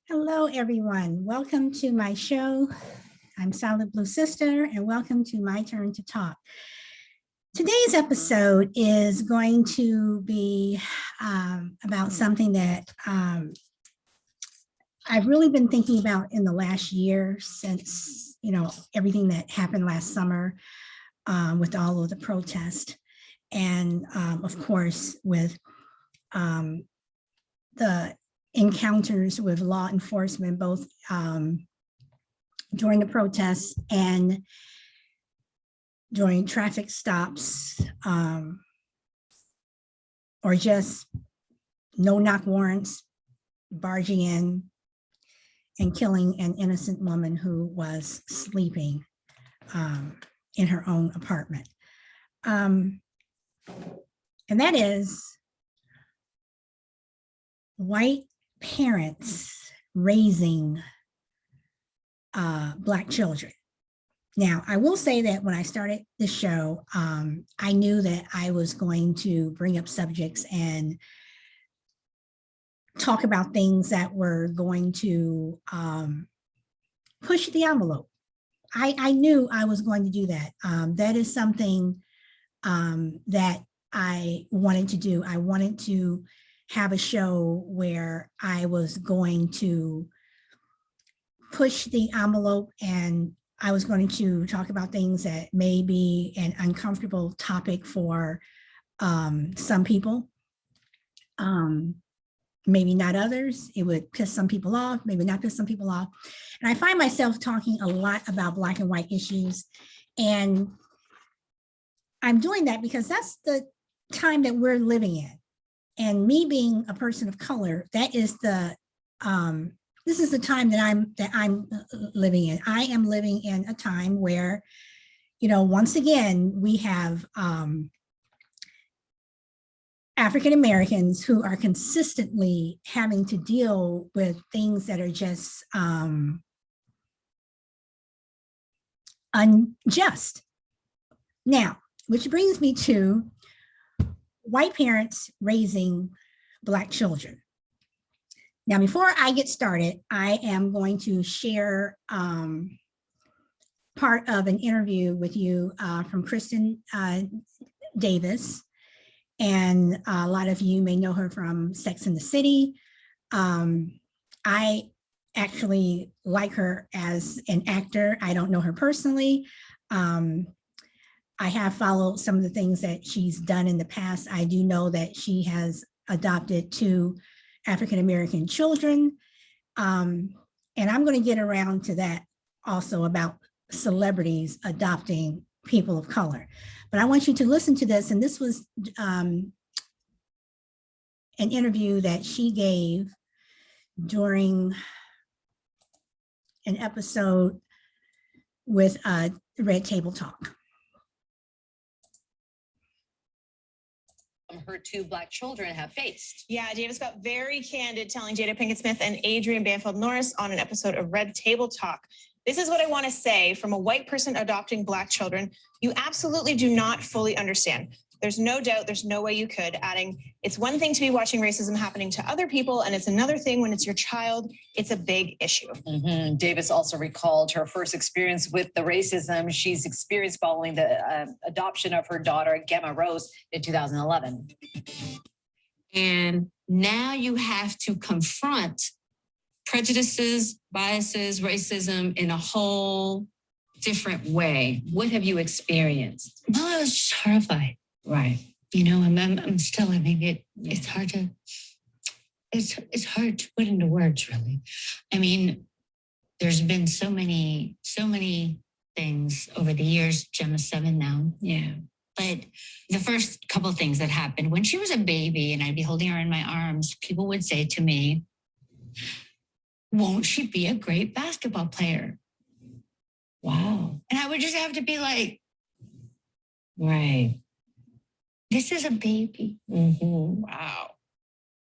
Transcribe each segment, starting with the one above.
Hello, everyone. Welcome to my show. I'm Solid Blue Sister, and welcome to My Turn to Talk. Today's episode is going to be about something that I've really been thinking about in the last year since, everything that happened last summer with all of the protests. And of course, with the encounters with law enforcement, both during the protests and during traffic stops, or just no-knock warrants, barging in and killing an innocent woman who was sleeping in her own apartment. And that is white parents raising Black children. Now, I will say that when I started the show, I knew that I was going to bring up subjects and talk about things that were going to push the envelope. I knew I was going to do that. That is something that I wanted to do. I wanted to have a show where I was going to push the envelope, and I was going to talk about things that may be an uncomfortable topic for some people. Maybe not others. It would piss some people off, maybe not piss some people off. And I find myself talking a lot about Black and white issues. And I'm doing that because that's the time that we're living in. And me being a person of color, that is the this is the time that I'm living in. I am living in a time where, once again, we have African Americans who are consistently having to deal with things that are just unjust. Now, which brings me to white parents raising Black children. Now, before I get started, I am going to share part of an interview with you from Kristen Davis. And a lot of you may know her from Sex and the City. I actually like her as an actor. I don't know her personally. I have followed some of the things that she's done in the past. I do know that she has adopted 2 African-American children. And I'm going to get around to that also about celebrities adopting people of color. But I want you to listen to this. And this was an interview that she gave during an episode with Red Table Talk. Her 2 Black children have faced. Yeah, Davis got very candid telling Jada Pinkett Smith and Adrienne Banfield Norris on an episode of Red Table Talk. This is what I want to say from a white person adopting Black children. You absolutely do not fully understand. There's no doubt, there's no way you could, adding, it's one thing to be watching racism happening to other people, and it's another thing when it's your child. It's a big issue. Davis also recalled her first experience with the racism she's experienced following the adoption of her daughter, Gemma Rose, in 2011. And now you have to confront prejudices, biases, racism in a whole different way. What have you experienced? Well, I was just horrified. Right. I'm still living it. It's hard to put into words, really. I mean, there's been so many things over the years. Gemma's 7 now. Yeah. But the first couple of things that happened when she was a baby and I'd be holding her in my arms, people would say to me, "Won't she be a great basketball player?" Wow. And I would just have to be like, Right. this is a baby. Wow.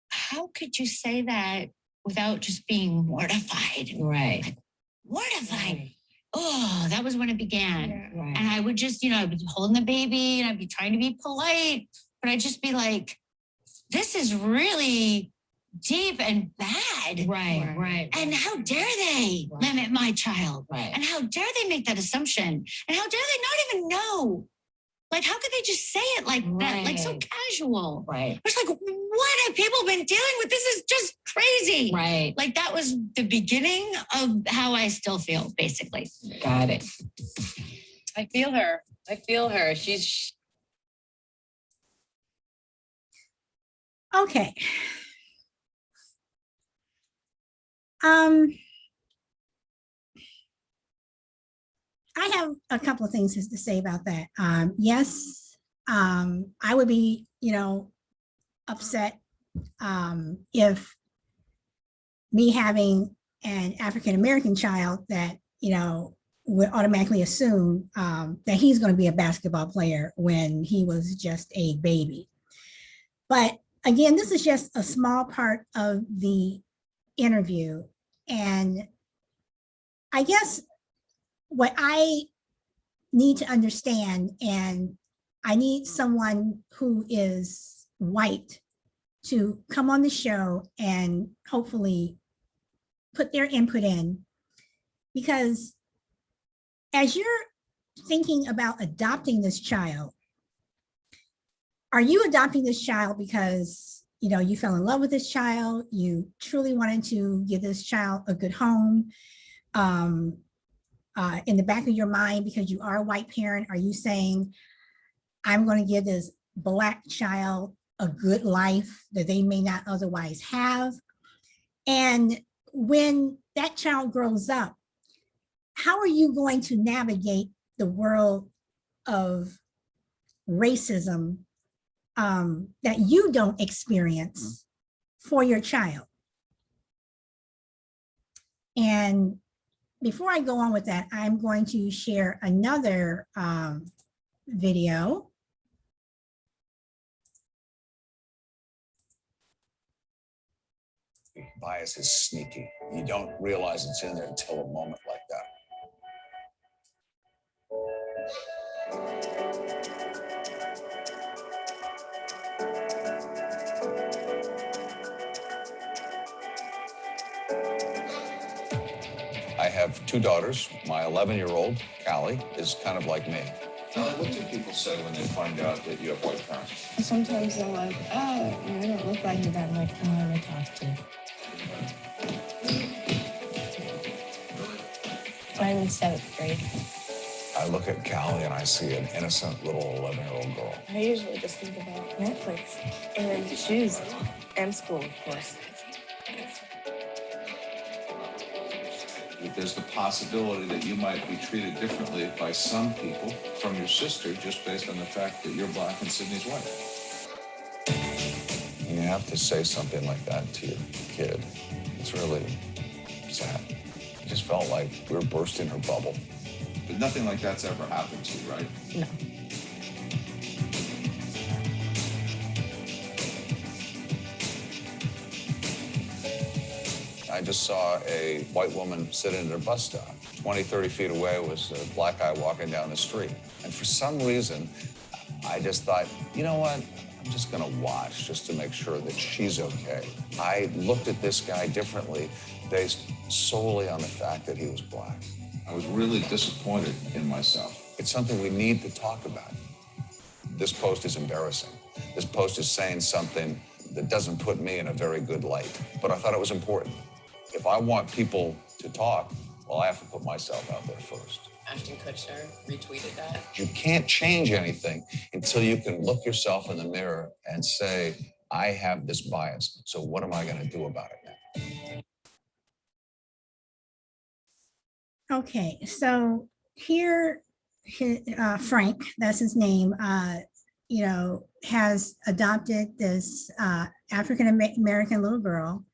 How could you say that without just being mortified? Right. Mortified. Oh, that was when it began. Yeah. Right. And I would just, I'd be holding the baby and I'd be trying to be polite, but I'd just be like, this is really deep and bad. Right. And how dare they Right. limit my child? Right. And how dare they make that assumption? And how dare they not even know? Like, how could they just say it like that? Like, so Right. casual. Right. It's like, what have people been dealing with? This is just crazy. Right. Like, that was the beginning of how I still feel, basically. Got it. I feel her. I feel her. She's Okay. I have a couple of things to say about that. Yes, I would be, upset if me having an African American child that, would automatically assume that he's going to be a basketball player when he was just a baby. But again, this is just a small part of the interview. And I guess what I need to understand, and I need someone who is white to come on the show and hopefully put their input in, because as you're thinking about adopting this child, are you adopting this child because you fell in love with this child, you truly wanted to give this child a good home, in the back of your mind, because you are a white parent, are you saying, I'm going to give this Black child a good life that they may not otherwise have? And when that child grows up, how are you going to navigate the world of racism that you don't experience for your child? And before I go on with that, I'm going to share another video. Bias is sneaky. You don't realize it's in there until a moment like that. I have two daughters. My 11-year-old, Callie, is kind of like me. What do people say when they find out that you have white parents? Sometimes they're like, oh, you don't look like your dad. I'm like, oh, I want to talk to you. I'm in 7th grade. I look at Callie and I see an innocent little 11-year-old girl. I usually just think about Netflix and shoes and school, of course. There's the possibility that you might be treated differently by some people from your sister just based on the fact that you're Black and Sydney's white. You have to say something like that to your kid. It's really sad. It just felt like we were bursting her bubble. But nothing like that's ever happened to you, right? No. I just saw a white woman sitting at a bus stop. 20, 30 feet away was a Black guy walking down the street. And for some reason, I just thought, you know what? I'm just gonna watch just to make sure that she's okay. I looked at this guy differently based solely on the fact that he was Black. I was really disappointed in myself. It's something we need to talk about. This post is embarrassing. This post is saying something that doesn't put me in a very good light, but I thought it was important. If I want people to talk, well, I have to put myself out there first. Ashton Kutcher retweeted that. You can't change anything until you can look yourself in the mirror and say, I have this bias, so what am I going to do about it now? Okay, so here, Frank, that's his name, has adopted this African American little girl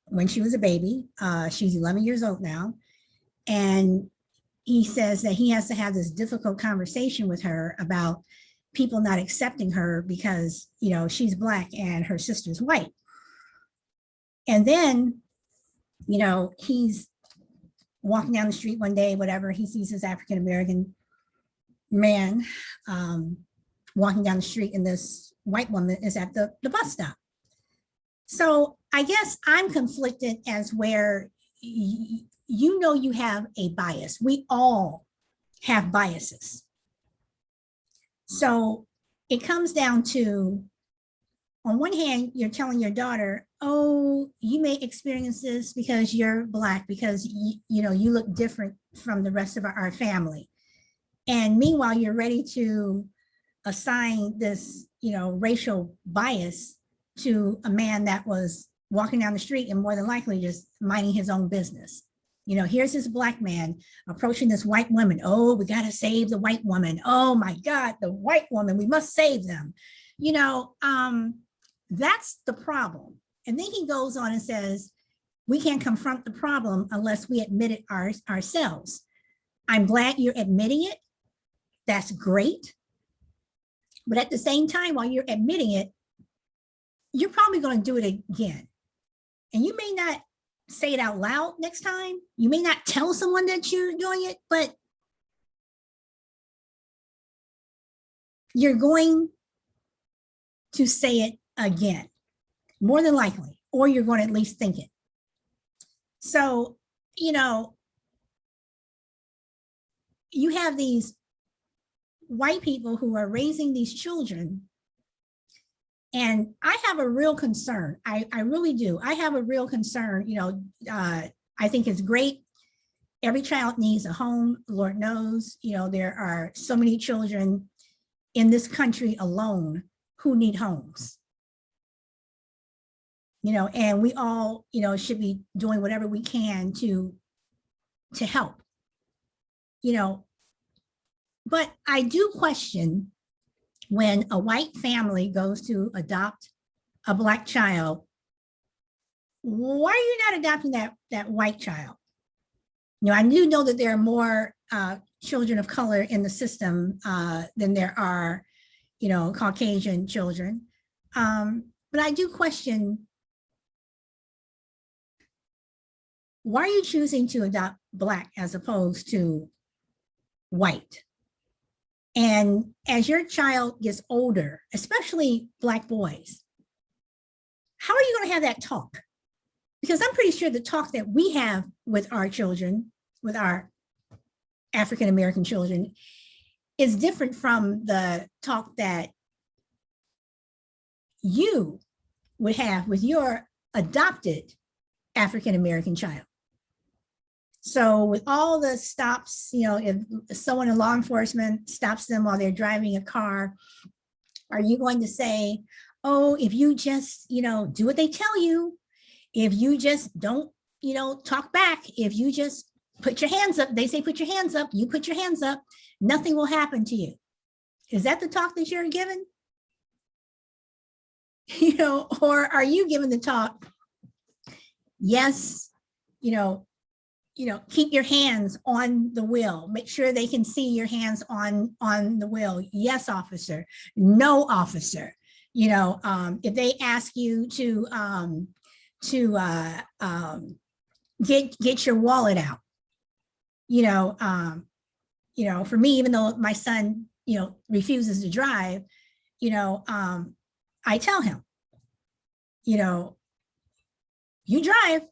when she was a baby. She's 11 years old now. And he says that he has to have this difficult conversation with her about people not accepting her because, she's Black and her sister's white. And then, he's walking down the street one day, whatever, he sees this African American man walking down the street, and this white woman is at the bus stop. So I guess I'm conflicted as where you know you have a bias. We all have biases. So it comes down to, on one hand, you're telling your daughter, oh, you may experience this because you're Black, because you know, you look different from the rest of our family. And meanwhile, you're ready to assign this, you know, racial bias to a man that was walking down the street and more than likely just minding his own business. You know, here's this Black man approaching this white woman. Oh, we got to save the white woman. Oh my God, the white woman, we must save them. You know, that's the problem. And then he goes on and says, we can't confront the problem unless we admit it ourselves. I'm glad you're admitting it. That's great. But at the same time, while you're admitting it, you're probably going to do it again. And you may not say it out loud next time. You may not tell someone that you're doing it, but you're going to say it again, more than likely, or you're going to at least think it. So, you know, you have these white people who are raising these children. And I have a real concern. I really do. I have a real concern. You know, I think it's great. Every child needs a home. Lord knows, you know, there are so many children in this country alone who need homes. You know, and we all, you know, should be doing whatever we can to help. You know, but I do question when a white family goes to adopt a Black child, why are you not adopting that white child? You know, I do know that there are more children of color in the system than there are, you know, Caucasian children. But I do question, why are you choosing to adopt Black as opposed to white? And as your child gets older, especially Black boys, how are you going to have that talk? Because I'm pretty sure the talk that we have with our children, with our African-American children, is different from the talk that you would have with your adopted African-American child. So with all the stops, you know, if someone in law enforcement stops them while they're driving a car, are you going to say, oh, if you just, you know, do what they tell you, if you just don't, you know, talk back, if you just put your hands up, they say put your hands up, you put your hands up, nothing will happen to you. Is that the talk that you're given? You know, or are you given the talk, yes, you know, keep your hands on the wheel. Make sure they can see your hands on the wheel. Yes, officer. No, officer. You know, if they ask you to get your wallet out, you know, for me, even though my son, you know, refuses to drive, you know, I tell him, you know, you drive.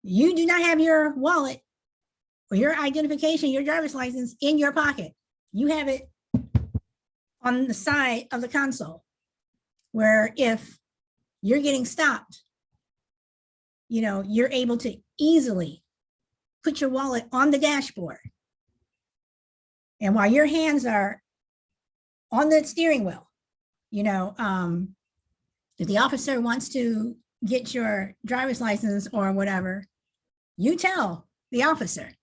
You do not have your wallet or your identification, your driver's license in your pocket. You have it on the side of the console, where if you're getting stopped, you know, you're able to easily put your wallet on the dashboard. And while your hands are on the steering wheel, you know, if the officer wants to get your driver's license or whatever, you tell the officer,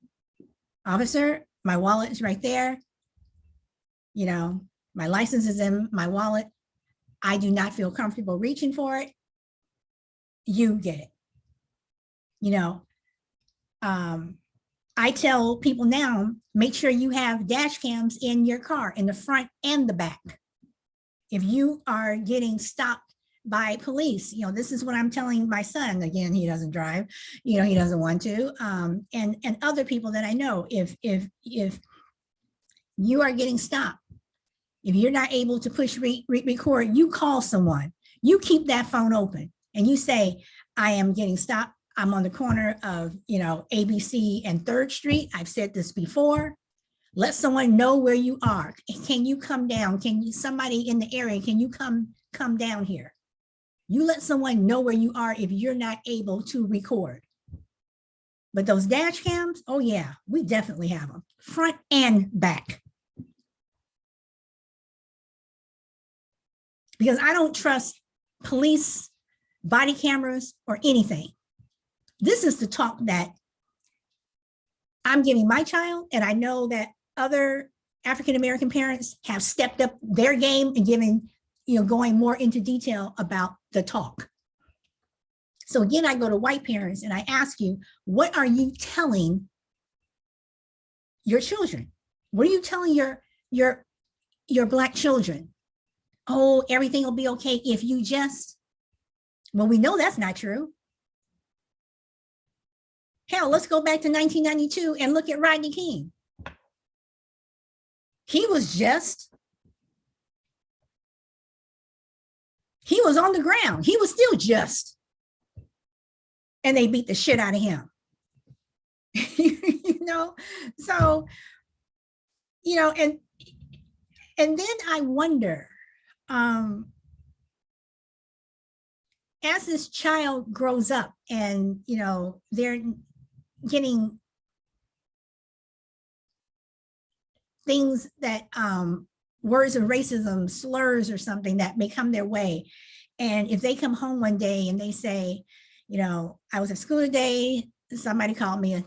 my wallet is right there. You know, my license is in my wallet. I do not feel comfortable reaching for it. You get it. You know, I tell people now, make sure you have dash cams in your car, in the front and the back. If you are getting stopped by police, you know, this is what I'm telling my son. Again, he doesn't drive, you know, he doesn't want to, and other people that I know. If you are getting stopped, if you're not able to push record, you call someone. You keep that phone open and you say, I am getting stopped. I'm on the corner of, ABC and 3rd Street. I've said this before. Let someone know where you are. Can you come down? Somebody in the area, can you come down here? You let someone know where you are if you're not able to record. But those dash cams, oh yeah, we definitely have them, front and back. Because I don't trust police, body cameras, or anything. This is the talk that I'm giving my child, and I know that other African-American parents have stepped up their game and going more into detail about the talk. So again, I go to white parents and I ask you, what are you telling your children? What are you telling your Black children? Oh, everything will be okay if you just, well, we know that's not true. Hell, let's go back to 1992 and look at Rodney King. He was on the ground. He was still just. And they beat the shit out of him. So, and then I wonder, as this child grows up and, they're getting things that, words of racism, slurs or something that may come their way. And if they come home one day and they say, I was at school today, somebody called me a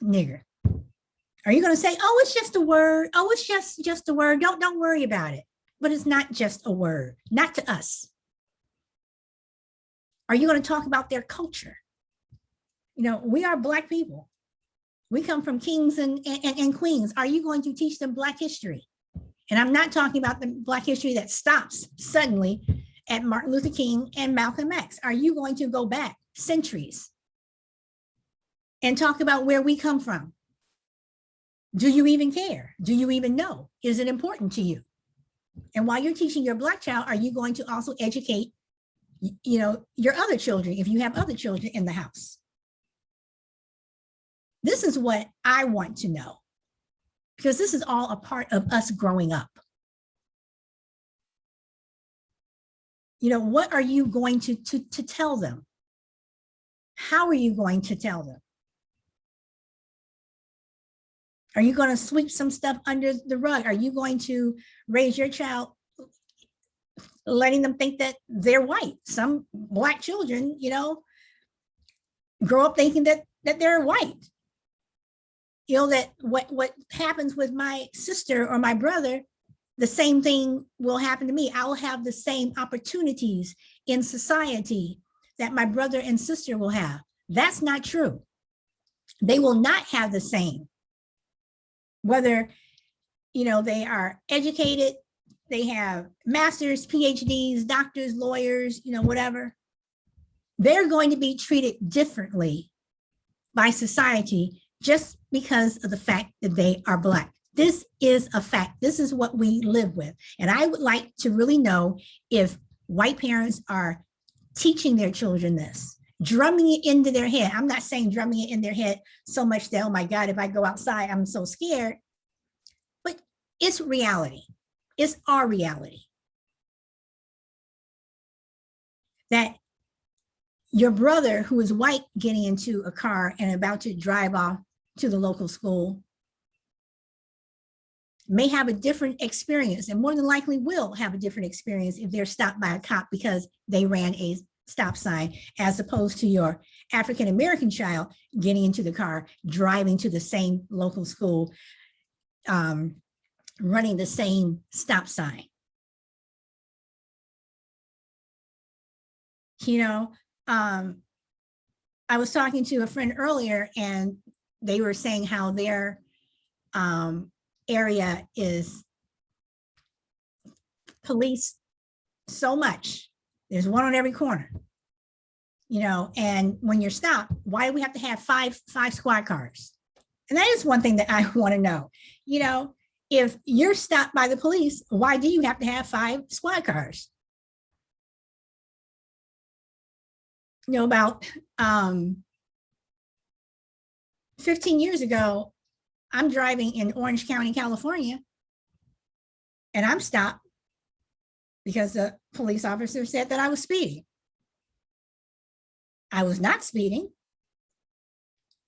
nigger. Are you going to say, oh, it's just a word. Oh, it's just a word. Don't worry about it. But it's not just a word, not to us. Are you going to talk about their culture? We are Black people. We come from kings and queens. Are you going to teach them Black history? And I'm not talking about the Black history that stops suddenly at Martin Luther King and Malcolm X. Are you going to go back centuries and talk about where we come from? Do you even care? Do you even know? Is it important to you? And while you're teaching your Black child, are you going to also educate, your other children, if you have other children in the house? This is what I want to know, because this is all a part of us growing up. What are you going to tell them? How are you going to tell them? Are you going to sweep some stuff under the rug? Are you going to raise your child letting them think that they're white? Some Black children, grow up thinking that they're white. That what happens with my sister or my brother, the same thing will happen to me. I will have the same opportunities in society that my brother and sister will have. That's not true. They will not have the same. Whether, they are educated, they have masters, PhDs, doctors, lawyers, whatever. They're going to be treated differently by society just because of the fact that they are Black. This is a fact. This is what we live with. And I would like to really know if white parents are teaching their children this, drumming it into their head. I'm not saying drumming it in their head so much that, oh my God, if I go outside, I'm so scared. But it's reality. It's our reality. That your brother who is white getting into a car and about to drive off to the local school may have a different experience, and more than likely will have a different experience if they're stopped by a cop because they ran a stop sign, as opposed to your African-American child getting into the car, driving to the same local school, running the same stop sign. I was talking to a friend earlier and they were saying how their area is policed so much. There's one on every corner, and when you're stopped, why do we have to have five squad cars? And that is one thing that I want to know. If you're stopped by the police, why do you have to have 5 squad cars? about 15 years ago, I'm driving in Orange County, California, and I'm stopped because the police officer said that I was speeding. I was not speeding,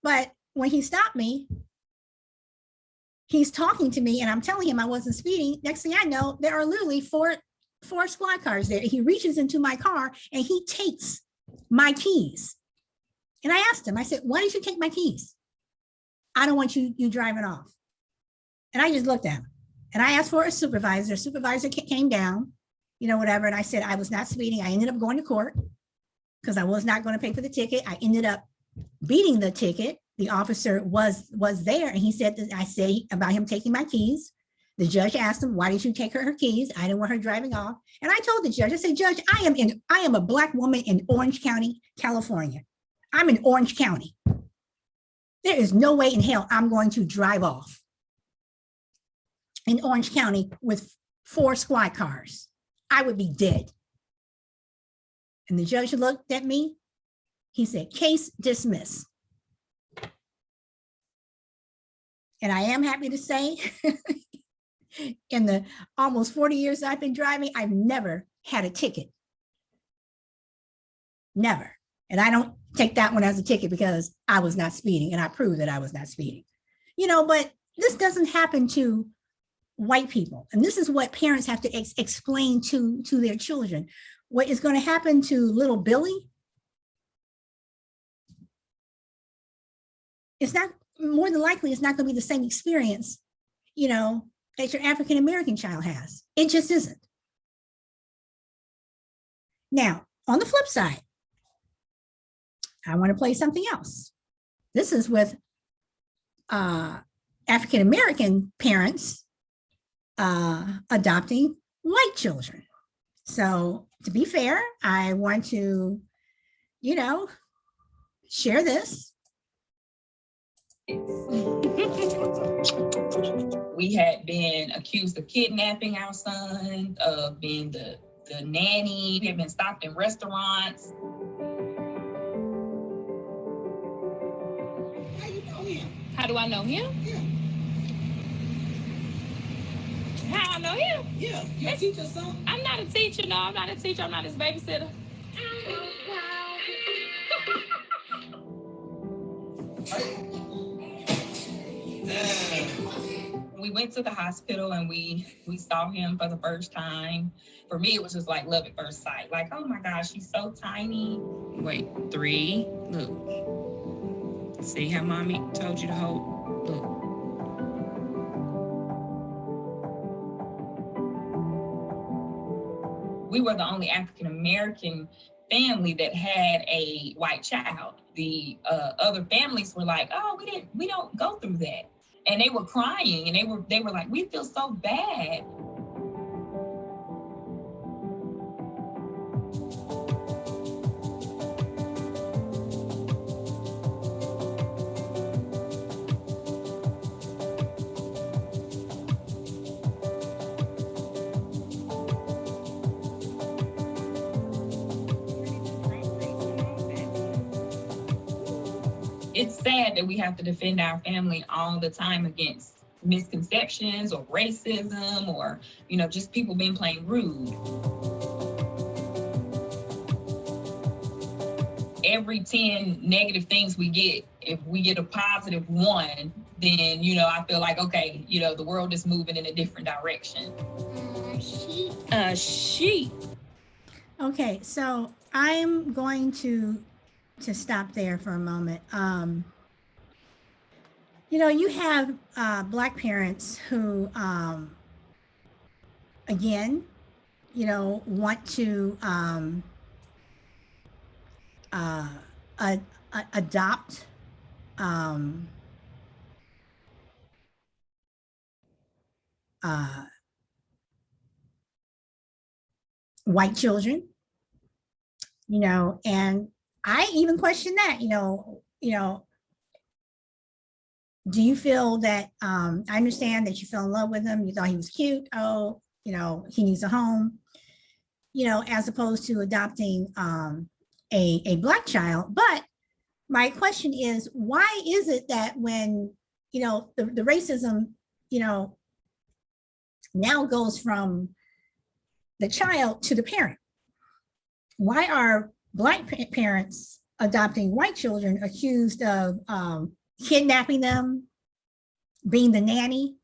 but when he stopped me, he's talking to me and I'm telling him I wasn't speeding. Next thing I know, there are literally four squad cars there. He reaches into my car and he takes my keys. And I asked him, I said, why did you take my keys? I don't want you driving off. And I just looked at him and I asked for a supervisor. Supervisor came down, whatever. And I said, I was not speeding. I ended up going to court because I was not going to pay for the ticket. I ended up beating the ticket. The officer was there and he said that I say about him taking my keys. The judge asked him, why did you take her keys? I didn't want her driving off. And I told the judge, I said, Judge, I am a Black woman in Orange County, California. I'm in Orange County. There is no way in hell I'm going to drive off in Orange County with 4 squad cars. I would be dead. And the judge looked at me. He said, case dismissed. And I am happy to say, in the almost 40 years I've been driving, I've never had a ticket. Never. And I don't take that one as a ticket because I was not speeding and I proved that I was not speeding. But this doesn't happen to white people. And this is what parents have to explain to their children. What is going to happen to little Billy? It's not, more than likely, it's not going to be the same experience, that your African-American child has. It just isn't. Now, on the flip side, I want to play something else. This is with African-American parents adopting white children. So to be fair, I want to, share this. We had been accused of kidnapping our son, of being the nanny. We had been stopped in restaurants. How you know him? How do I know him? Yeah. How I know him? Yeah. You a teacher, son? I'm not a teacher. No, I'm not a teacher. I'm not his babysitter. We went to the hospital and we saw him for the first time. For me, it was just like love at first sight. Like, oh my gosh, he's so tiny. Wait, 3, look. See how mommy told you to hold, look. We were the only African-American family that had a white child. The other families were like, oh, we don't go through that. And they were crying and they were like, we feel so bad. It's sad that we have to defend our family all the time against misconceptions or racism or, just people being plain rude. Every 10 negative things we get, if we get a positive 1, then, I feel like, okay, the world is moving in a different direction. Sheep. Okay, so I'm going to stop there for a moment. You have Black parents who, again, want to adopt white children, and I even question that, do you feel that, I understand that you fell in love with him, you thought he was cute, he needs a home, as opposed to adopting a Black child. But my question is, why is it that when, the racism, now goes from the child to the parent? Why are Black parents adopting white children accused of kidnapping them, being the nanny,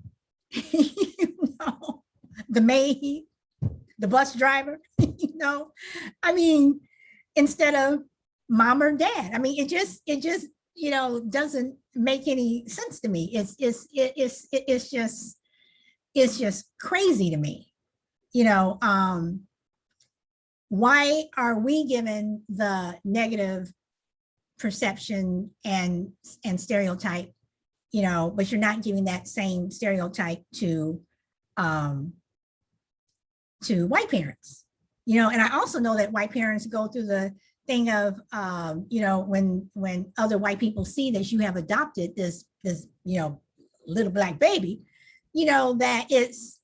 the maid, the bus driver, I mean, instead of mom or dad? I mean, it just, doesn't make any sense to me. It's just crazy to me. Why are we given the negative perception and stereotype, but you're not giving that same stereotype to white parents? And I also know that white parents go through the thing of, when other white people see that you have adopted this little Black baby, that it's,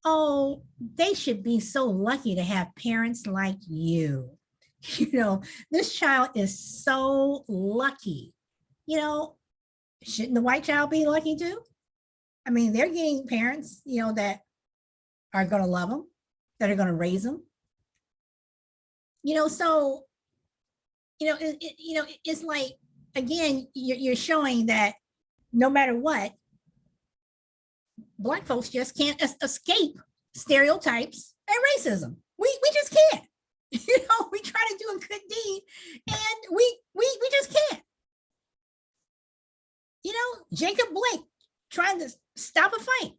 oh, they should be so lucky to have parents like you. This child is so lucky. Shouldn't the white child be lucky too? I mean, they're getting parents, that are going to love them, that are going to raise them. So, it's like, again, you're showing that no matter what, Black folks just can't escape stereotypes and racism. We just can't. We try to do a good deed and we just can't. Jacob Blake trying to stop a fight,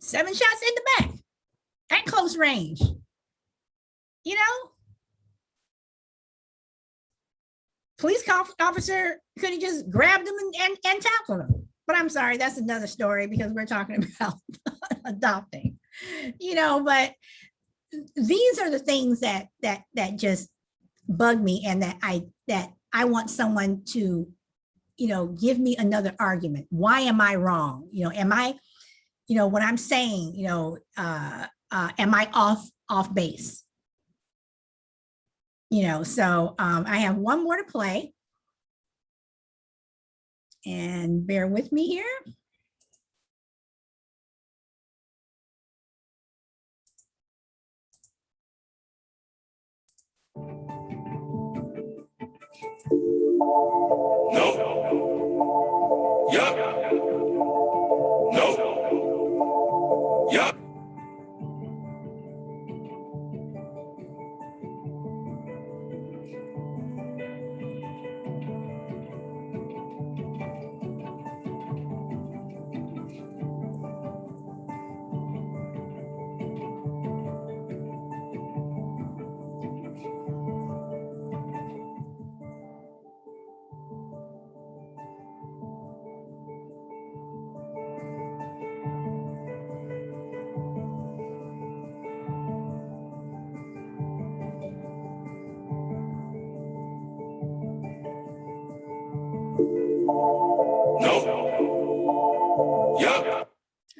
7 shots in the back at close range. Police officer could have just grabbed him and tackled him. But I'm sorry, that's another story because we're talking about adopting, but these are the things that just bug me, and that I want someone to, give me another argument. Why am I wrong? Am I, what I'm saying, am I off base? So I have one more to play. And bear with me here. No. Yup. No. Yup. No. Yup.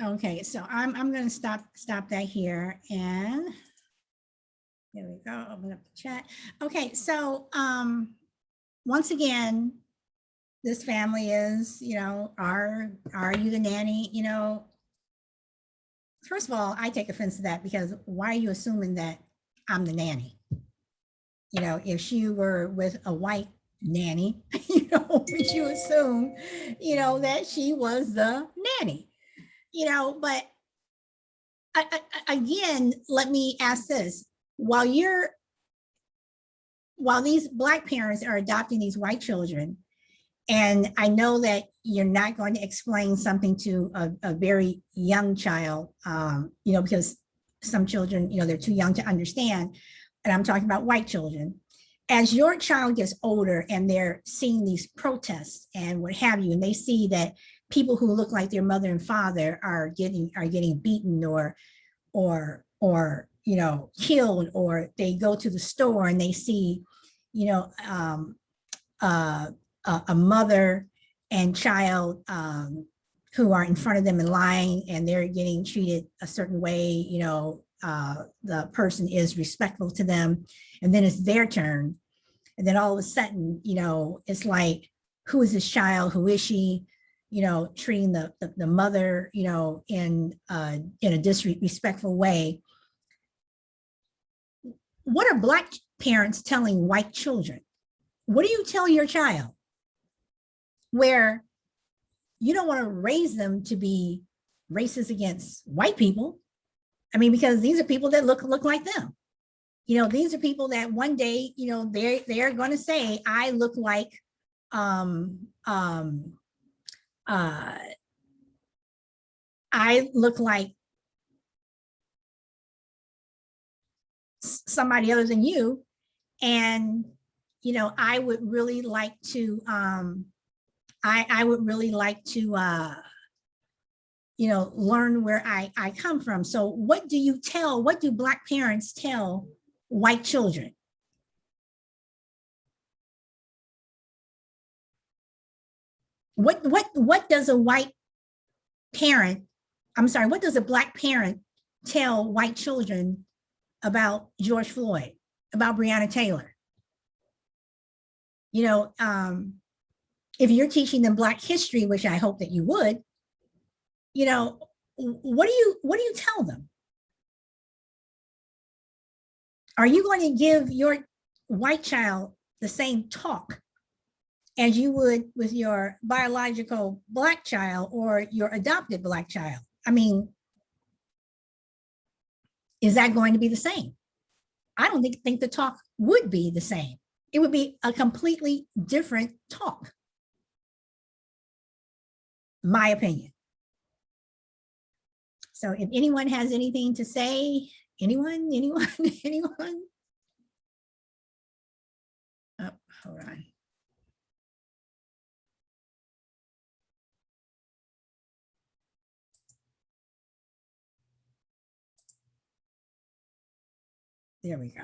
Okay, so I'm going to stop that here, and there we go. Open up the chat. Okay, so once again, this family is, are you the nanny? First of all, I take offense to that, because why are you assuming that I'm the nanny? If she were with a white nanny, would you assume, that she was the nanny? But again, let me ask this: while these Black parents are adopting these white children, and I know that you're not going to explain something to a very young child, because some children, they're too young to understand, and I'm talking about white children. As your child gets older and they're seeing these protests and what have you, and they see that people who look like their mother and father are getting beaten or killed, or they go to the store and they see, a mother and child who are in front of them in line, and they're getting treated a certain way, the person is respectful to them, and then it's their turn. And then all of a sudden, it's like, who is this child? Who is she? Treating the mother, in a disrespectful way. What are Black parents telling white children? What do you tell your child where you don't want to raise them to be racist against white people? I mean, because these are people that look like them. These are people that one day, they're going to say, I look like somebody other than you. And, I would really like to, I would really like to, learn where I come from. So what do Black parents tell white children? What does a white parent, what does a Black parent tell white children about George Floyd, about Breonna Taylor? If you're teaching them Black history, which I hope that you would, what do you tell them? Are you going to give your white child the same talk as you would with your biological Black child or your adopted Black child? I mean, is that going to be the same? I don't think the talk would be the same. It would be a completely different talk. My opinion. So if anyone has anything to say, anyone? Oh, hold on. There we go.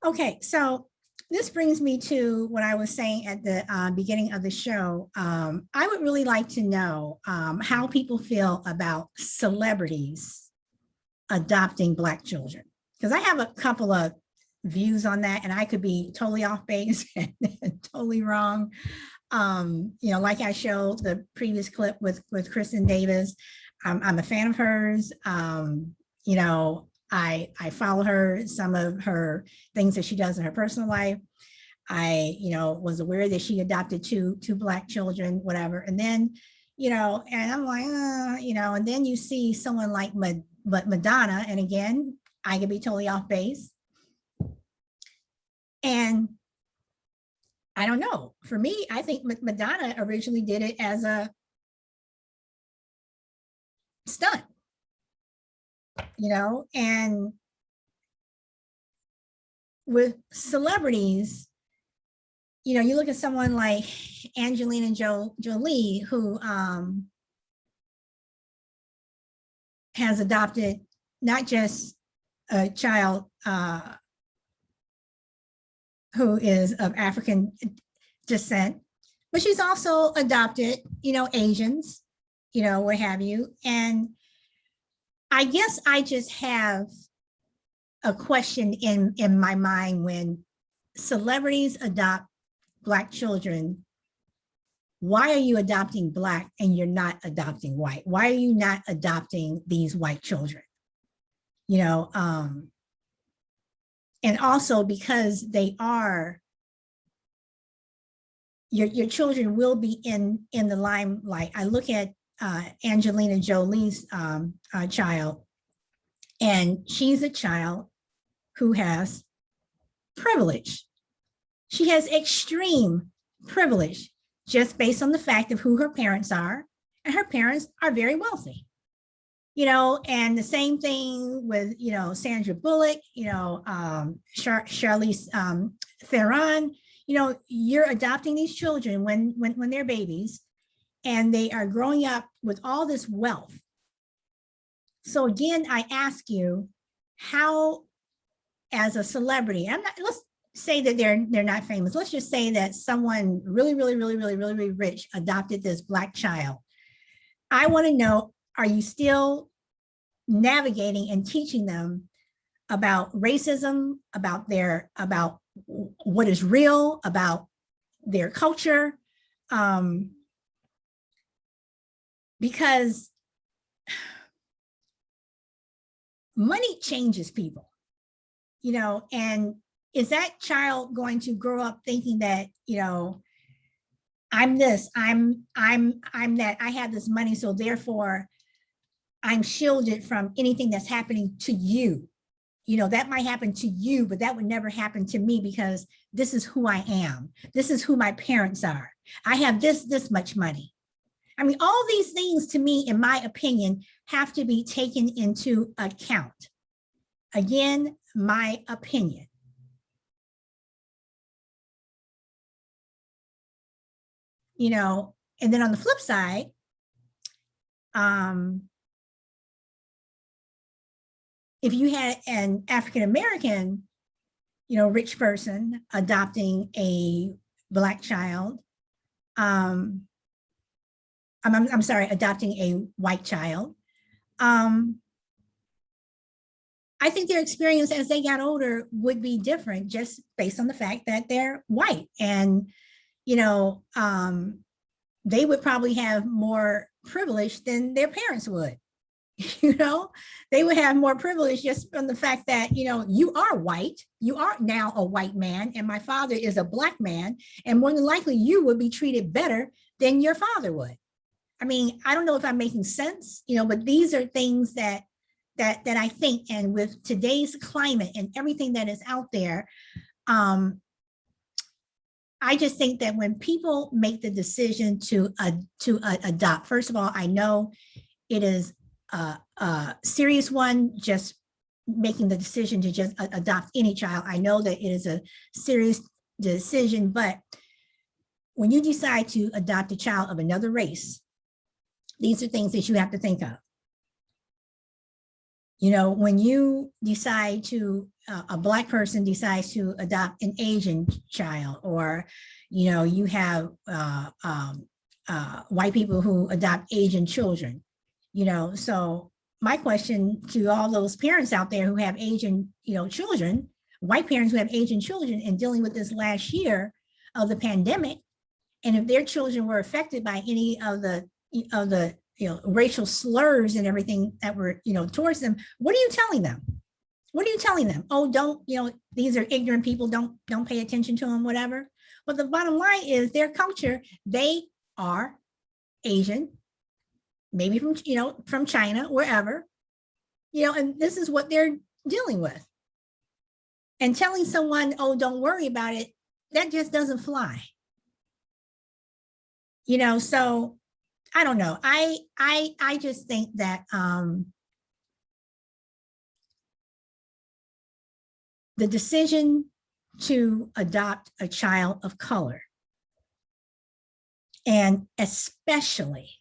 Okay, so this brings me to what I was saying at the beginning of the show. I would really like to know how people feel about celebrities adopting Black children, because I have a couple of views on that, and I could be totally off base and totally wrong. Like I showed the previous clip with Kristen Davis. I'm a fan of hers. I follow her, some of her things that she does in her personal life. I, was aware that she adopted two Black children, whatever. And then, and I'm like, and then you see someone like Madonna, and again, I could be totally off base. And I don't know, for me, I think Madonna originally did it as a stunt. And with celebrities, you look at someone like Angelina Jolie, who has adopted not just a child who is of African descent, but she's also adopted, Asians, what have you. And I guess I just have a question in my mind when celebrities adopt Black children. Why are you adopting Black and you're not adopting white? Why are you not adopting these white children? And also because they are, your children will be in the limelight. I look at Angelina Jolie's child, and she's a child who has privilege. She has extreme privilege just based on the fact of who her parents are, and her parents are very wealthy. And the same thing with, Sandra Bullock, Charlize Theron. You're adopting these children when they're babies, and they are growing up with all this wealth. So again, I ask you, how, as a celebrity, let's say that they're not famous. Let's just say that someone really rich adopted this Black child. I want to know, are you still navigating and teaching them about racism, about what is real about their culture, because money changes people, you know, and is that child going to grow up thinking that, you know, I'm this, I'm that, I have this money, so therefore I'm shielded from anything that's happening to you. You know, that might happen to you, but that would never happen to me because this is who I am. This is who my parents are. I have this much money. I mean, all these things to me, in my opinion, have to be taken into account. Again, my opinion. You know, and then on the flip side, if you had an African-American, you know, rich person adopting a Black child, I'm sorry, adopting a white child, I think their experience as they got older would be different just based on the fact that they're white. And, you know, they would probably have more privilege than their parents would. You know, they would have more privilege just from the fact that, you know, you are white, you are now a white man, and my father is a Black man, and more than likely you would be treated better than your father would. I mean, I don't know if I'm making sense, you know, but these are things that I think, and with today's climate and everything that is out there, I just think that when people make the decision to adopt, first of all, I know it is a serious one, just making the decision to just adopt any child. I know that it is a serious decision, but when you decide to adopt a child of another race, these are things that you have to think of. You know, when you decide to, a Black person decides to adopt an Asian child, or, you know, you have white people who adopt Asian children, you know. So my question to all those parents out there who have Asian, you know, children, white parents who have Asian children, and dealing with this last year of the pandemic, and if their children were affected by any of the you know, racial slurs and everything that were, you know, towards them, what are you telling them? What are you telling them? Oh, don't, you know, these are ignorant people, don't pay attention to them, whatever. But the bottom line is their culture, they are Asian, maybe from, you know, from China, wherever, you know, and this is what they're dealing with. And telling someone, oh, don't worry about it, that just doesn't fly. You know, so I don't know. I just think that the decision to adopt a child of color, and especially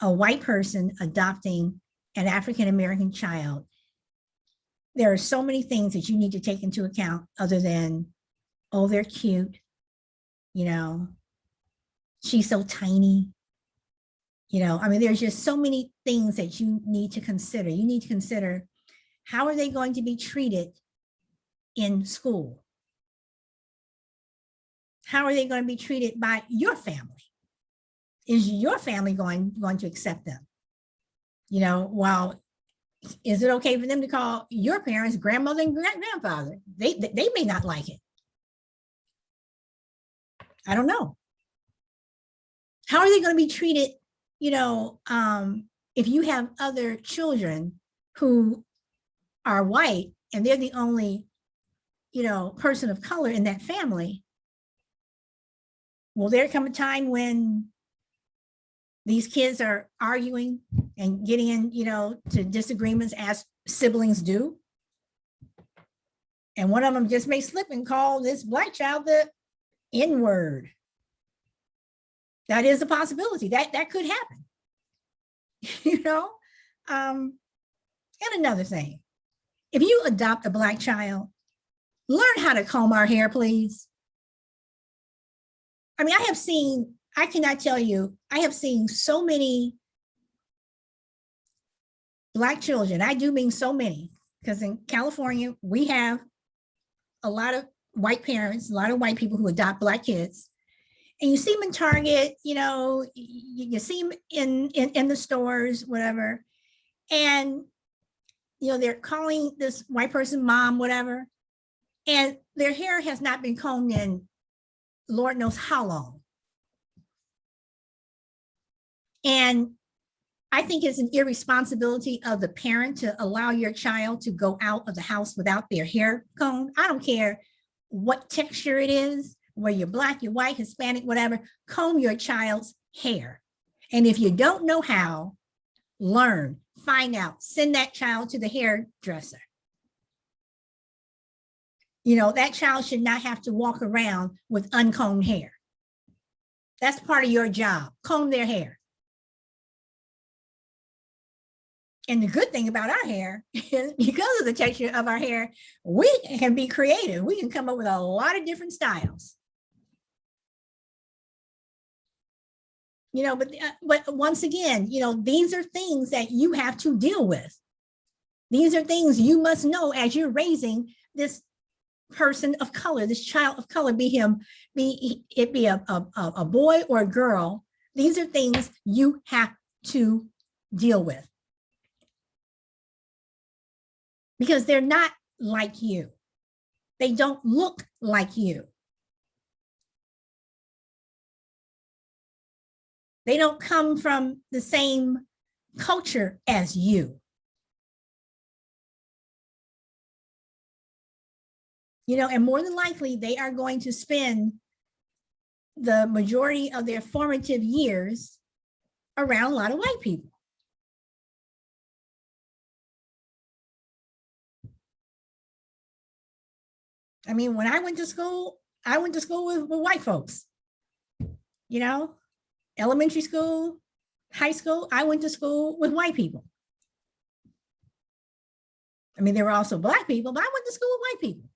a white person adopting an African-American child, there are so many things that you need to take into account other than, oh, they're cute, you know, she's so tiny. You know, I mean, there's just so many things that you need to consider. You need to consider, how are they going to be treated in school? How are they going to be treated by your family? Is your family going to accept them? You know, well, is it okay for them to call your parents grandmother and grandfather? They may not like it. I don't know. How are they going to be treated, you know, if you have other children who are white and they're the only, you know, person of color in that family? Will there come a time when these kids are arguing and getting in, you know, to disagreements as siblings do? And one of them just may slip and call this Black child the N-word. That is a possibility. That could happen. You know? And another thing, if you adopt a Black child, learn how to comb our hair, please. I mean, I cannot tell you, I have seen so many Black children, I do mean so many, because in California, we have a lot of white parents, a lot of white people who adopt Black kids. And you see them in Target, you see them in the stores, whatever. And, they're calling this white person mom, whatever. And their hair has not been combed in Lord knows how long. And I think it's an irresponsibility of the parent to allow your child to go out of the house without their hair combed. I don't care what texture it is, whether you're Black, you're white, Hispanic, whatever, comb your child's hair. And if you don't know how, learn, find out, send that child to the hairdresser. That child should not have to walk around with uncombed hair. That's part of your job, comb their hair. And the good thing about our hair is because of the texture of our hair, we can be creative. We can come up with a lot of different styles. But once again, these are things that you have to deal with. These are things you must know as you're raising this person of color, this child of color, be a boy or a girl. These are things you have to deal with. Because they're not like you. They don't look like you. They don't come from the same culture as you. And more than likely, they are going to spend the majority of their formative years around a lot of white people. I mean, when I went to school with white folks, elementary school, high school, I went to school with white people. I mean, there were also Black people, but I went to school with white people.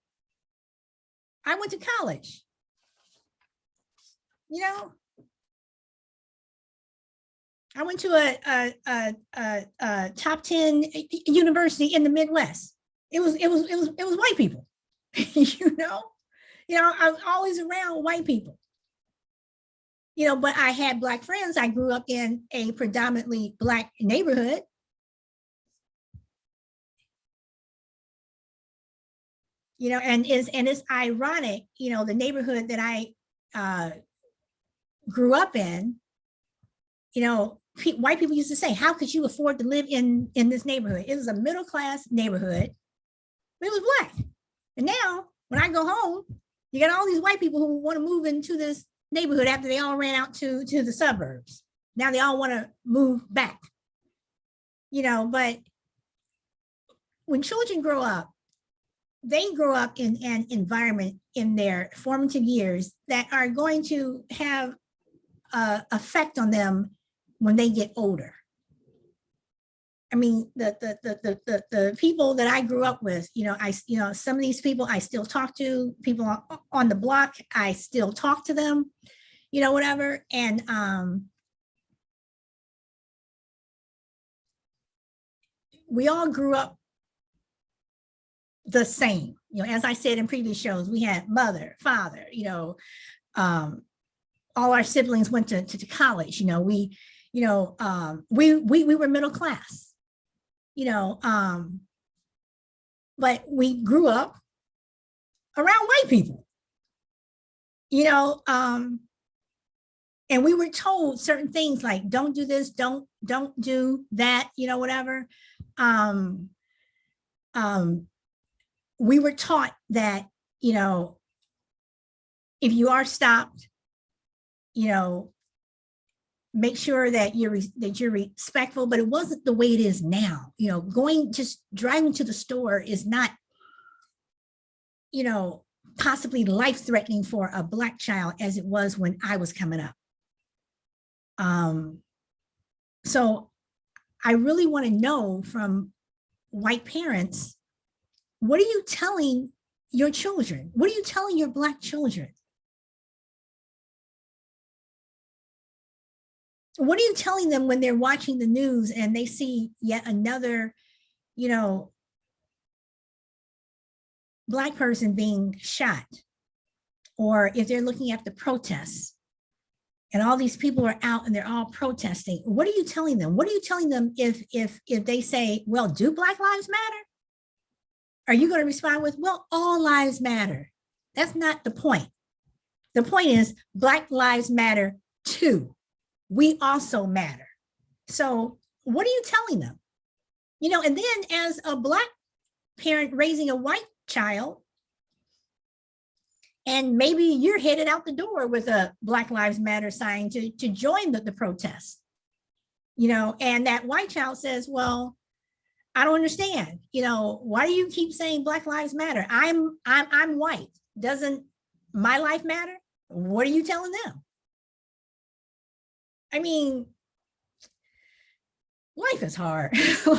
I went to college. I went to a top 10 university in the Midwest. It was white people. I was always around white people. But I had Black friends. I grew up in a predominantly Black neighborhood. And it's ironic, the neighborhood that I grew up in, white people used to say, how could you afford to live in this neighborhood? It was a middle-class neighborhood, but it was Black. And now when I go home, you got all these white people who want to move into this neighborhood after they all ran out to the suburbs. Now they all want to move back. But when children grow up, they grow up in an environment in their formative years that are going to have an effect on them when they get older. I mean, the people that I grew up with, some of these people I still talk to, people on the block, I still talk to them, whatever. And we all grew up the same. As I said in previous shows, we had mother, father, all our siblings went to college. We were middle class. But we grew up around white people, and we were told certain things like, don't do this, don't do that, whatever. We were taught that, if you are stopped, make sure that you're respectful, but it wasn't the way it is now. Just driving to the store is not, possibly life-threatening for a Black child as it was when I was coming up. So I really want to know from white parents, what are you telling your children? What are you telling your Black children? What are you telling them when they're watching the news and they see yet another, Black person being shot, or if they're looking at the protests and all these people are out and they're all protesting, what are you telling them? What are you telling them if they say, well, do Black lives matter? Are you going to respond with, well, all lives matter? That's not the point. The point is Black lives matter too. We also matter. So what are you telling them? You know, and then as a Black parent raising a white child, and maybe you're headed out the door with a Black Lives Matter sign to join the protest, you know, and that white child says, well, I don't understand, you know, why do you keep saying Black Lives Matter? I'm white. Doesn't my life matter? What are you telling them? I mean, life is hard.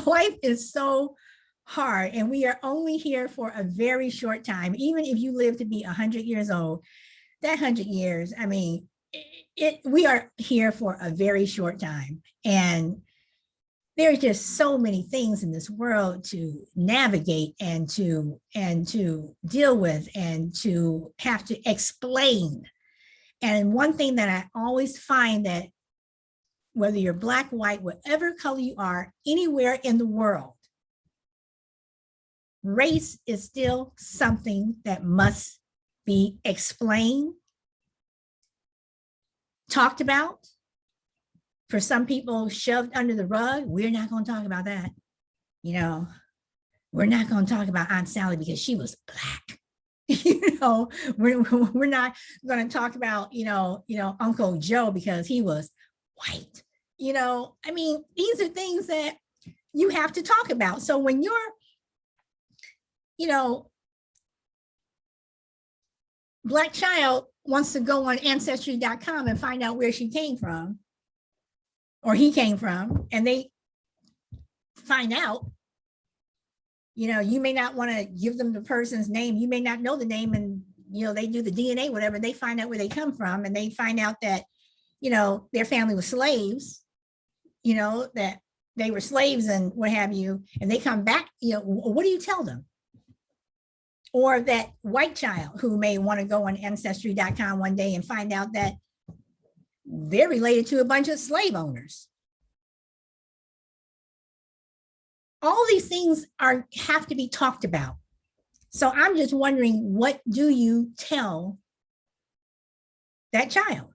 Life is so hard, and we are only here for a very short time. Even if you live to be 100 years old, that 100 years, I mean, we are here for a very short time. And there's just so many things in this world to navigate and to deal with and to have to explain. And one thing that I always find, that whether you're Black, white, whatever color you are, anywhere in the world, race is still something that must be explained, talked about. For some people, shoved under the rug. We're not going to talk about that. You know, we're not going to talk about Aunt Sally because she was Black. You know, we're not going to talk about, you know, Uncle Joe because he was white. You know, I mean, these are things that you have to talk about. So when you're, you know, Black child wants to go on ancestry.com and find out where she came from, or he came from, and they find out, you know, you may not want to give them the person's name. You may not know the name, and, you know, they do the DNA, whatever, they find out where they come from, and they find out that, you know, their family was slaves, you know, that they were slaves and what have you, and they come back, you know, what do you tell them? Or that white child who may want to go on ancestry.com one day and find out that they're related to a bunch of slave owners. All these things have to be talked about. So I'm just wondering, what do you tell that child?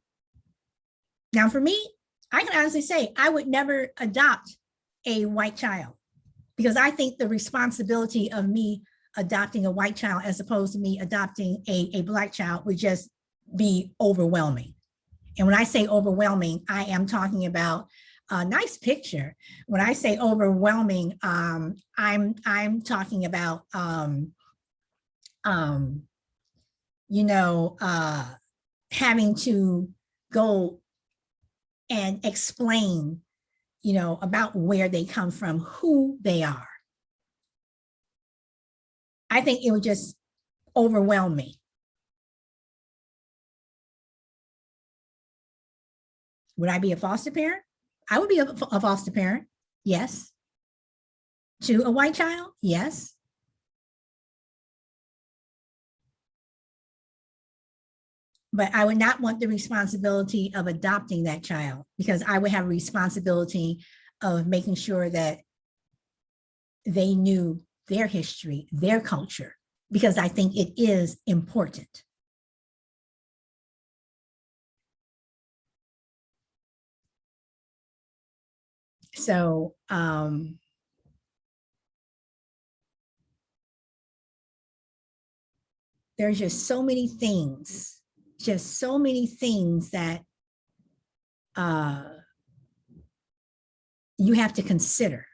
Now, for me, I can honestly say I would never adopt a white child, because I think the responsibility of me adopting a white child as opposed to me adopting a Black child would just be overwhelming. And when I say overwhelming, I am talking about a nice picture. When I say overwhelming, I'm talking about, you know, having to go and explain, you know, about where they come from, who they are. I think it would just overwhelm me. Would I be a foster parent? I would be a foster parent, yes. To a white child, yes. But I would not want the responsibility of adopting that child, because I would have a responsibility of making sure that they knew their history, their culture, because I think it is important. So there's just so many things, that you have to consider.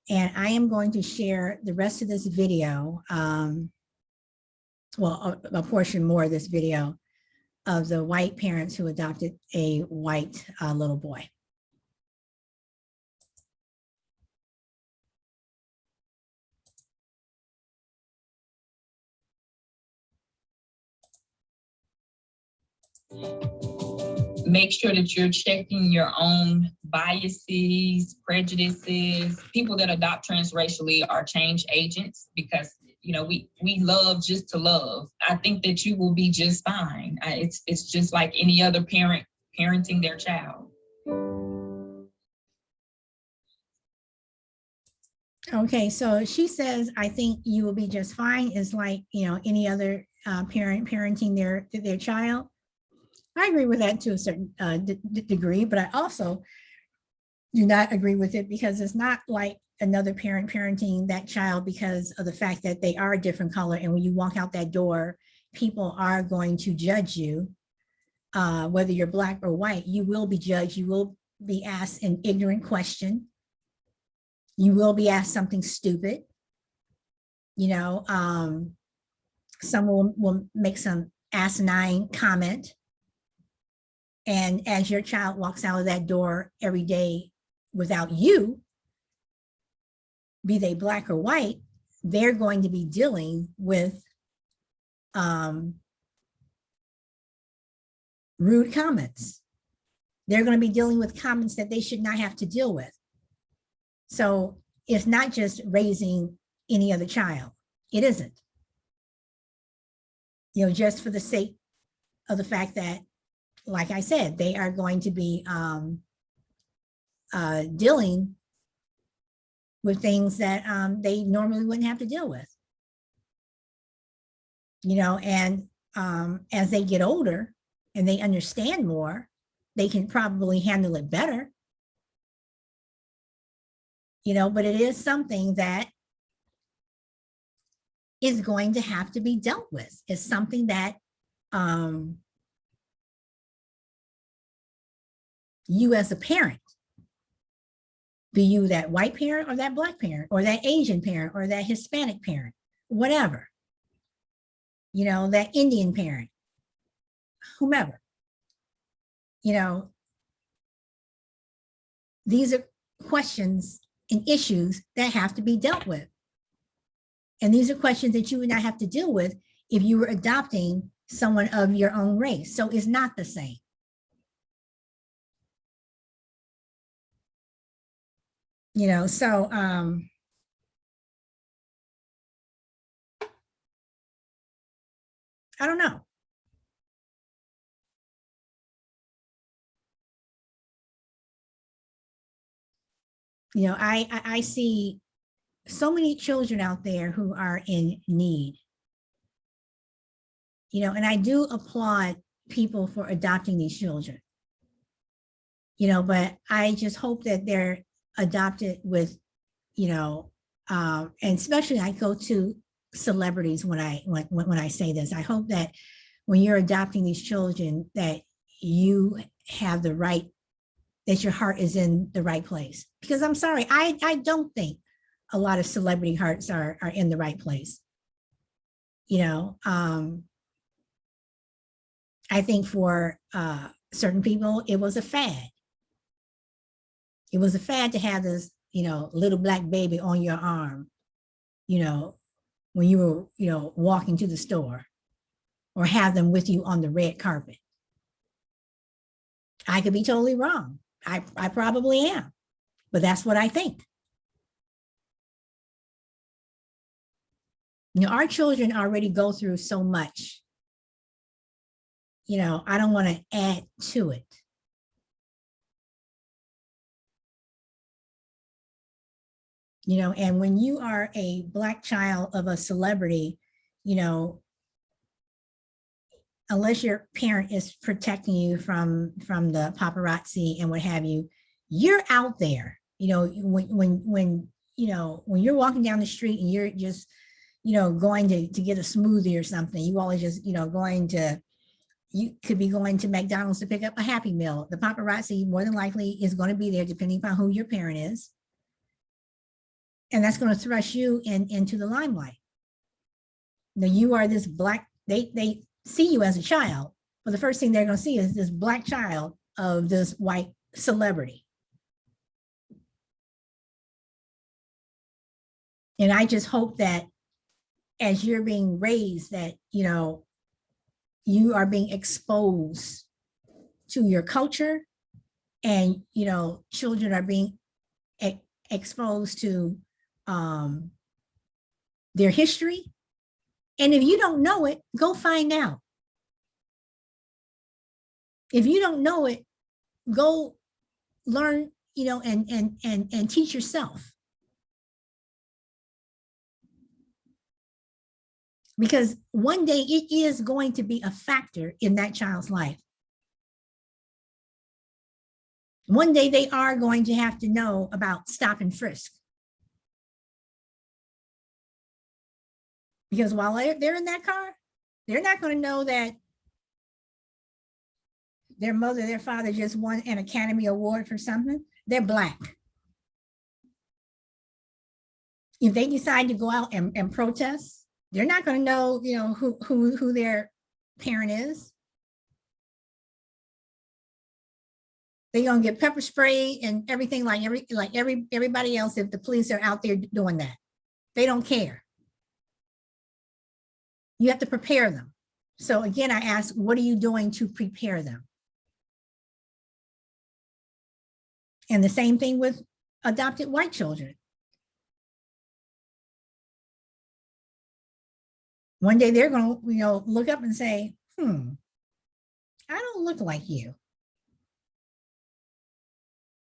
And I am going to share the rest of this video, well, a portion more of this video of the white parents who adopted a white little boy. Make sure that you're checking your own biases, prejudices. People that adopt transracially are change agents, because you know, we love just to love. I think that you will be just fine. It's just like any other parent parenting their child. Okay, so she says, I think you will be just fine. Is like, you know, any other parent parenting their child. I agree with that to a certain degree, but I also do not agree with it because it's not like another parent parenting that child because of the fact that they are a different color. And when you walk out that door, people are going to judge you. Whether you're black or white, you will be judged. You will be asked an ignorant question. You will be asked something stupid. You know, someone will make some asinine comment. And as your child walks out of that door every day without you, be they black or white, they're going to be dealing with rude comments. They're going to be dealing with comments that they should not have to deal with. So it's not just raising any other child. It isn't. You know, just for the sake of the fact that, like I said, they are going to be dealing with things that they normally wouldn't have to deal with. You know, and as they get older and they understand more, they can probably handle it better. You know, but it is something that is going to have to be dealt with. It's something that you as a parent, be you that white parent or that black parent or that Asian parent or that Hispanic parent, whatever, you know, that Indian parent, whomever, you know, these are questions and issues that have to be dealt with. And these are questions that you would not have to deal with if you were adopting someone of your own race. So it's not the same. You know, so I don't know. You know, I see so many children out there who are in need. You know, and I do applaud people for adopting these children. You know, but I just hope that they're adopted with, you know, and especially I go to celebrities when I say this. I hope that when you're adopting these children, that you have the right, that your heart is in the right place. Because I'm sorry, I don't think a lot of celebrity hearts are in the right place. You know, I think for certain people, it was a fad. It was a fad to have this, you know, little black baby on your arm, you know, when you were, you know, walking to the store, or have them with you on the red carpet. I could be totally wrong. I probably am, but that's what I think. You know, our children already go through so much. You know, I don't want to add to it. You know, and when you are a black child of a celebrity, you know, unless your parent is protecting you from the paparazzi and what have you, you're out there. You know, when you know, when you're walking down the street and you're just, you know, going to get a smoothie or something, you always just, you know, you could be going to McDonald's to pick up a Happy Meal. The paparazzi more than likely is going to be there depending upon who your parent is. And that's going to thrust you into the limelight. Now you are this black, they see you as a child, but the first thing they're going to see is this black child of this white celebrity. And I just hope that as you're being raised, that, you know, you are being exposed to your culture, and, you know, children are being exposed to their history, And if you don't know it, go find out. If you don't know it, go learn, and teach yourself. Because one day it is going to be a factor in that child's life. One day they are going to have to know about stop and frisk. Because while they're in that car, they're not going to know that their mother, their father just won an Academy Award for something. They're Black. If they decide to go out and protest, they're not going to know, who their parent is. They're going to get pepper spray and everything like everybody else if the police are out there doing that. They don't care. You have to prepare them. So again, I ask, what are you doing to prepare them? And the same thing with adopted white children. One day they're going to, look up and say, I don't look like you.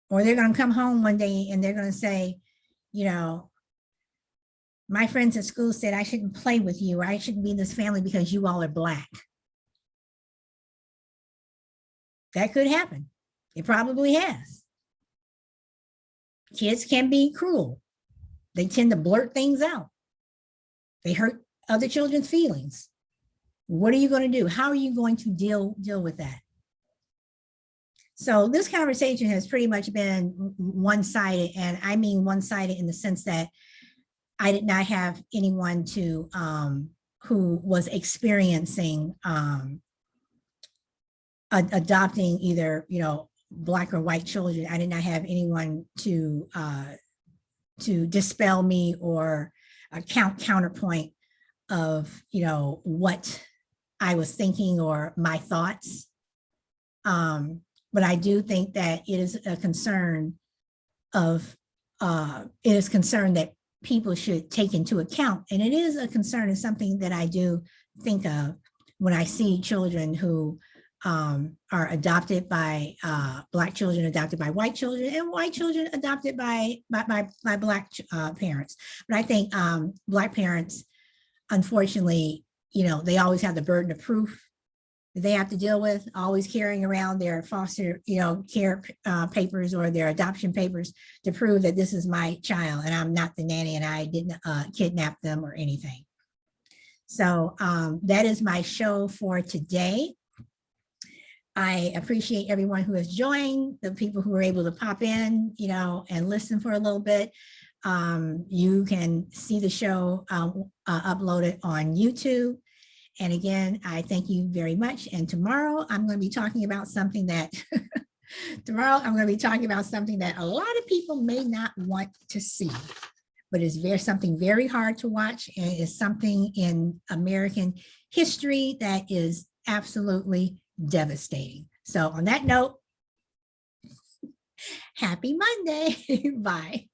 Or they're going to come home one day and they're going to say, my friends at school said I shouldn't play with you, or I shouldn't be in this family because you all are Black. That could happen. It probably has. Kids can be cruel. They tend to blurt things out. They hurt other children's feelings. What are you going to do? How are you going to deal with that? So this conversation has pretty much been one-sided, and I mean one-sided in the sense that I did not have anyone to who was experiencing adopting either Black or white children. I did not have anyone to dispel me or counterpoint of what I was thinking or my thoughts. But I do think that it is a concern that people should take into account. And it is a concern and something that I do think of when I see children who are adopted by Black children, adopted by white children, and white children adopted by Black parents. But I think Black parents, unfortunately, they always have the burden of proof that they have to deal with, always carrying around their foster care papers or their adoption papers to prove that this is my child and I'm not the nanny and I didn't kidnap them or anything. So that is my show for today. I appreciate everyone who has joined, the people who were able to pop in, and listen for a little bit. You can see the show uploaded on YouTube. And again, I thank you very much. And tomorrow I'm going to be talking about something that a lot of people may not want to see, but it's something very hard to watch, and it's something in American history that is absolutely devastating. So on that note, happy Monday. Bye.